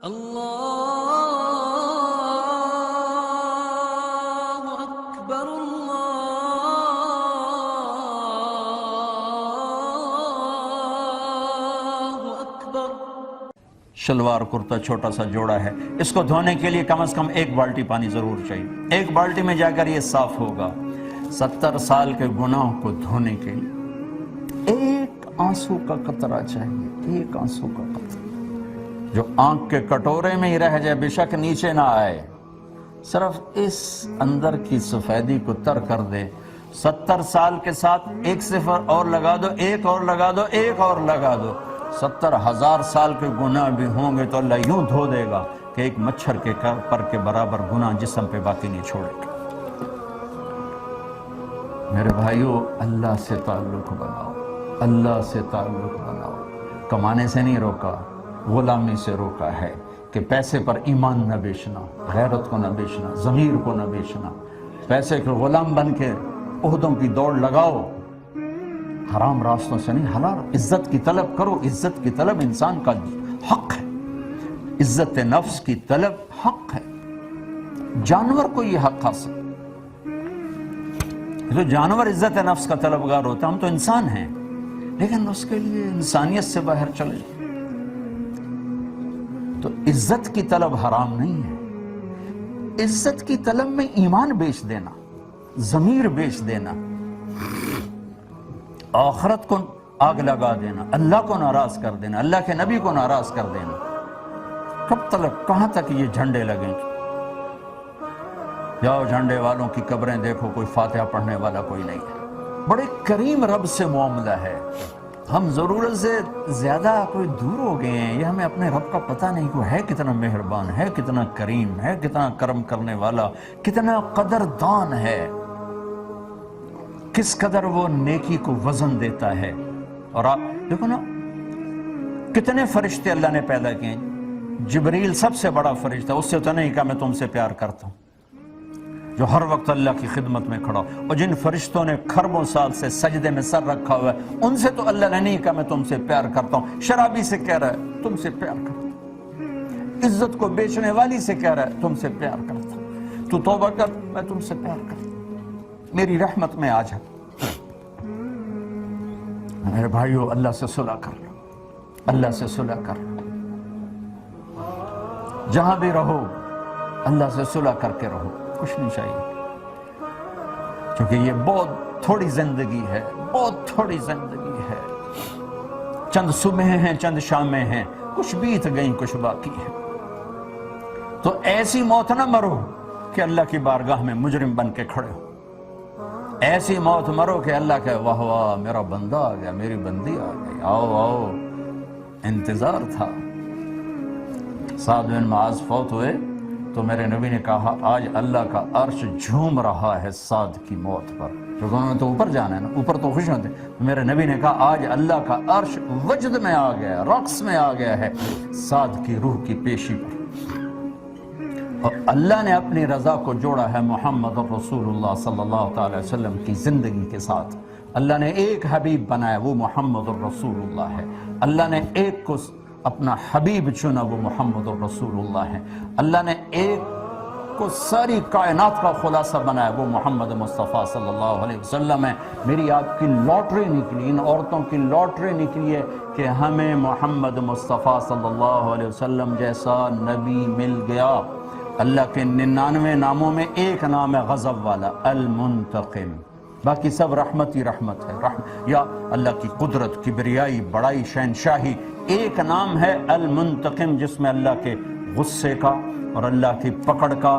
اللہ اکبر اللہ اکبر۔ شلوار کرتا چھوٹا سا جوڑا ہے، اس کو دھونے کے لیے کم از کم 1 بالٹی پانی ضرور چاہیے۔ 1 بالٹی میں جا کر یہ صاف ہوگا۔ 70 سال کے گناہ کو دھونے کے لیے 1 آنسو کا قطرہ چاہیے، 1 آنسو کا قطرہ جو آنکھ کے کٹورے میں ہی رہ جائے، بے شک نیچے نہ آئے، صرف اس اندر کی سفیدی کو تر کر دے۔ 70 سال کے ساتھ 1 صفر اور لگا دو، 1 اور لگا دو، 1 اور لگا دو، 70,000 سال کے گناہ بھی ہوں گے تو اللہ یوں دھو دے گا کہ ایک مچھر کے پر کے برابر گناہ جسم پہ باقی نہیں چھوڑے گا۔ میرے بھائیو، اللہ سے تعلق بناؤ، اللہ سے تعلق بناؤ۔ کمانے سے نہیں روکا، غلامی سے روکا ہے کہ پیسے پر ایمان نہ بیچنا، غیرت کو نہ بیچنا، ضمیر کو نہ بیچنا۔ پیسے کے غلام بن کے عہدوں کی دوڑ لگاؤ، حرام راستوں سے نہیں، حلال عزت کی طلب کرو۔ عزت کی طلب انسان کا حق ہے، عزت نفس کی طلب حق ہے۔ جانور کو یہ حق حاصل، جو جانور عزت نفس کا طلبگار ہوتا ہے، ہم تو انسان ہیں، لیکن اس کے لیے انسانیت سے باہر چلے جائیں۔ تو عزت کی طلب حرام نہیں ہے۔ عزت کی طلب میں ایمان بیچ دینا، ضمیر بیچ دینا، آخرت کو آگ لگا دینا، اللہ کو ناراض کر دینا، اللہ کے نبی کو ناراض کر دینا، کب تک، کہاں تک یہ جھنڈے لگیں گے؟ جاؤ جھنڈے والوں کی قبریں دیکھو، کوئی فاتحہ پڑھنے والا کوئی نہیں ہے۔ بڑے کریم رب سے معاملہ ہے، ہم ضرورت سے زیادہ کوئی دور ہو گئے ہیں، یہ ہمیں اپنے رب کا پتہ نہیں کہ ہے کتنا مہربان ہے، کتنا کریم ہے، کتنا کرم کرنے والا، کتنا قدردان ہے، کس قدر وہ نیکی کو وزن دیتا ہے۔ اور آپ دیکھو نا، کتنے فرشتے اللہ نے پیدا کیے۔ جبریل سب سے بڑا فرشتہ، اس سے تو نہیں کہا میں تم سے پیار کرتا ہوں، جو ہر وقت اللہ کی خدمت میں کھڑا، اور جن فرشتوں نے خربوں سال سے سجدے میں سر رکھا ہوا ہے، ان سے تو اللہ نے نہیں کہا میں تم سے پیار کرتا ہوں۔ شرابی سے کہہ رہا ہے تم سے پیار کرتا ہوں، عزت کو بیچنے والی سے کہہ رہا ہے تم سے پیار کرتا ہوں، تو توبہ کر، میں تم سے پیار کرتا ہوں، میری رحمت میں آ جا۔ میرے بھائیو، اللہ سے صلح کر لو، اللہ سے صلح کر لو، جہاں بھی رہو اللہ سے صلح کر کے رہو، کچھ نہیں چاہیے، کیونکہ یہ بہت تھوڑی زندگی ہے، بہت تھوڑی زندگی ہے، چند صبح ہیں، چند شامیں ہیں، کچھ بیت گئیں، کچھ باقی ہے۔ تو ایسی موت نہ مرو کہ اللہ کی بارگاہ میں مجرم بن کے کھڑے ہو، ایسی موت مرو کہ اللہ کہے واہ واہ میرا بندہ آ گیا، میری بندی آ گئی، آؤ آؤ، انتظار تھا۔ سعد بن معاذ فوت ہوئے تو میرے نبی نے کہا آج اللہ کا عرش جھوم رہا ہے سعد کی موت پر، کیونکہ انہوں نے تو اوپر جانا ہے نا، اوپر تو خوش ہوتے۔ میرے نبی نے کہا آج اللہ کا عرش وجد میں آ گیا، رقص میں آ گیا ہے سعد کی روح کی پیشی پر۔ اور اللہ نے اپنی رضا کو جوڑا ہے محمد رسول اللہ صلی اللہ تعالی وسلم کی زندگی کے ساتھ۔ اللہ نے ایک حبیب بنایا، وہ محمد رسول اللہ ہے۔ اللہ نے ایک کو اپنا حبیب چنا، وہ محمد رسول اللہ ہے۔ اللہ نے ایک کو ساری کائنات کا خلاصہ بنایا، وہ محمد مصطفیٰ صلی اللہ علیہ وسلم ہے۔ میری آپ کی لاٹری نکلی، ان عورتوں کی لاٹری نکلی ہے کہ ہمیں محمد مصطفیٰ صلی اللہ علیہ وسلم جیسا نبی مل گیا۔ اللہ کے 99 ناموں میں ایک نام ہے غضب والا، المنتقم، باقی سب رحمت ہی رحمت ہے، یا اللہ کی قدرت، کبریائی، بڑائی، شہنشاہی۔ ایک نام ہے المنتقم جس میں اللہ کے غصے کا اور اللہ کی پکڑ کا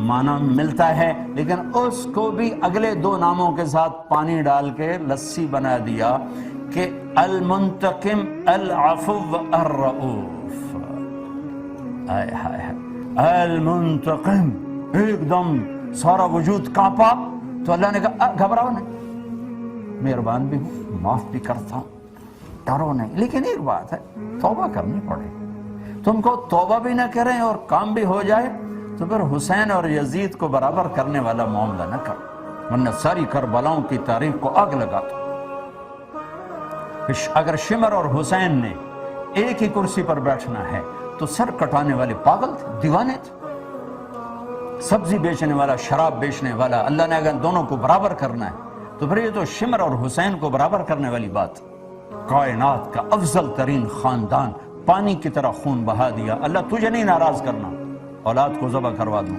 معنی ملتا ہے، لیکن اس کو بھی اگلے 2 ناموں کے ساتھ پانی ڈال کے لسی بنا دیا کہ المنتقم العفو الرؤوف۔ آئے ہائے ہائے، المنتقم، ایک دم سارا وجود کانپا تو اللہ نے کہا گھبراؤ نہیں، مہربان بھی ہوں، معاف بھی کرتا ہوں، ڈرو نہیں۔ لیکن ایک بات ہے، توبہ کرنی پڑے۔ تم کو توبہ بھی نہ کریں اور کام بھی ہو جائے تو پھر حسین اور یزید کو برابر کرنے والا معاملہ نہ کرو، ورنہ ساری کربلاؤں کی تاریخ کو آگ لگا دو۔ اگر شمر اور حسین نے ایک ہی کرسی پر بیٹھنا ہے تو سر کٹانے والے پاگل تھے، دیوانے تھے. سبزی بیچنے والا، شراب بیچنے والا، اللہ نے اگر دونوں کو برابر کرنا ہے تو پھر یہ تو شمر اور حسین کو برابر کرنے والی بات. کائنات کا افضل ترین خاندان پانی کی طرح خون بہا دیا. اللہ تجھے نہیں ناراض کرنا، اولاد کو ذبح کروا دوں.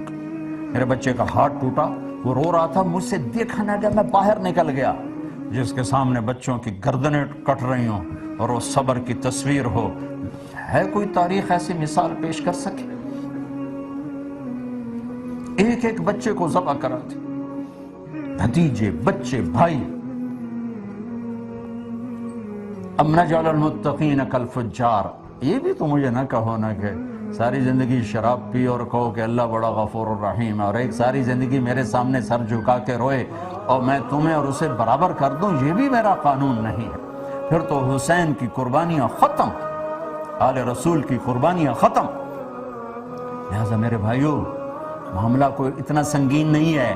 میرے بچے کا ہاتھ ٹوٹا، وہ رو رہا تھا، مجھ سے دیکھا نہ گیا، میں باہر نکل گیا. جس کے سامنے بچوں کی گردنیں کٹ رہی ہوں اور وہ صبر کی تصویر ہو، ہے کوئی تاریخ ایسی مثال پیش کر سکے؟ ایک ایک بچے کو ذبح کرا تھے، بھتیجے، بچے، بھائی. ام نجعل المتقین کالفجار. یہ بھی تو مجھے نہ کہو نا کہ ساری زندگی شراب پی اور کہو کہ اللہ بڑا غفور الرحیم، اور ایک ساری زندگی میرے سامنے سر جھکا کے روئے اور میں تمہیں اور اسے برابر کر دوں. یہ بھی میرا قانون نہیں ہے. پھر تو حسین کی قربانیاں ختم، آل رسول کی قربانیاں ختم. لہذا میرے بھائیو، معاملہ کوئی اتنا سنگین نہیں ہے.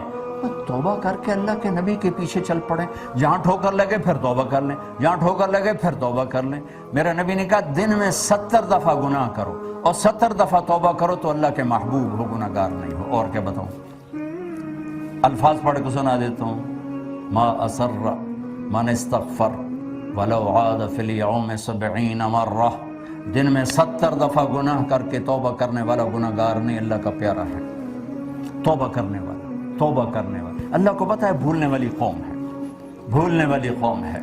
توبہ کر کے اللہ کے نبی کے پیچھے چل پڑیں. جہاں ٹھوکر لگے پھر توبہ کر لیں، جہاں ٹھوکر لگے پھر توبہ کر لیں. میرے نبی نے کہا دن میں 70 دفعہ گناہ کرو اور 70 دفعہ توبہ کرو تو اللہ کے محبوب ہو، گناہ گار نہیں ہو. اور کیا بتاؤں؟ الفاظ پڑھ کے سنا دیتا ہوں. ما اسر من استغفر ولو عاد فی اليوم 70 مرہ. دن میں 70 دفعہ گناہ کر کے توبہ کرنے والا گناہ گار نہیں، اللہ کا پیارا ہے. توبہ کرنے والا، توبہ کرنے والا. اللہ کو پتہ ہے بھولنے والی قوم ہے، بھولنے والی قوم ہے.